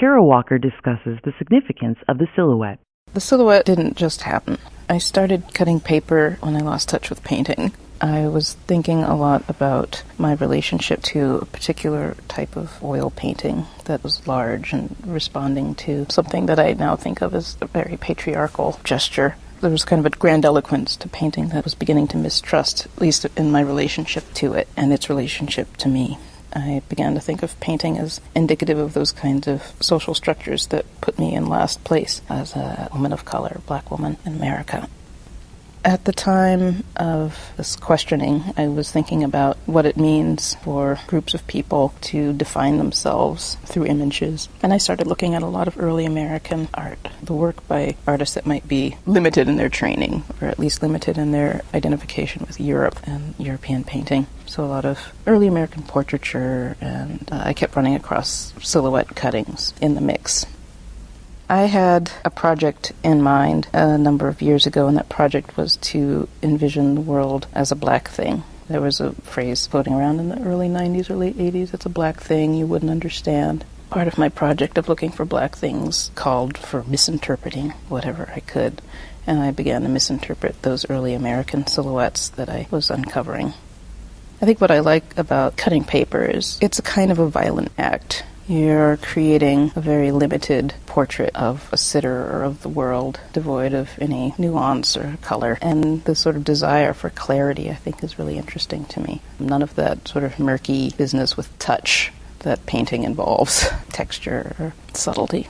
Kara Walker discusses the significance of the silhouette. The silhouette didn't just happen. I started cutting paper when I lost touch with painting. I was thinking a lot about my relationship to a particular type of oil painting that was large and responding to something that I now think of as a very patriarchal gesture. There was kind of a grandiloquence to painting that I was beginning to mistrust, at least in my relationship to it and its relationship to me. I began to think of painting as indicative of those kinds of social structures that put me in last place as a woman of color, black woman in America. At the time of this questioning, I was thinking about what it means for groups of people to define themselves through images. And I started looking at a lot of early American art, the work by artists that might be limited in their training, or at least limited in their identification with Europe and European painting. So a lot of early American portraiture, and I kept running across silhouette cuttings in the mix. I had a project in mind a number of years ago, and that project was to envision the world as a black thing. There was a phrase floating around in the early 90s or late 80s, it's a black thing you wouldn't understand. Part of my project of looking for black things called for misinterpreting whatever I could, and I began to misinterpret those early American silhouettes that I was uncovering. I think what I like about cutting paper is it's a kind of a violent act. You're creating a very limited portrait of a sitter or of the world, devoid of any nuance or color. And the sort of desire for clarity, I think, is really interesting to me. None of that sort of murky business with touch that painting involves, texture or subtlety.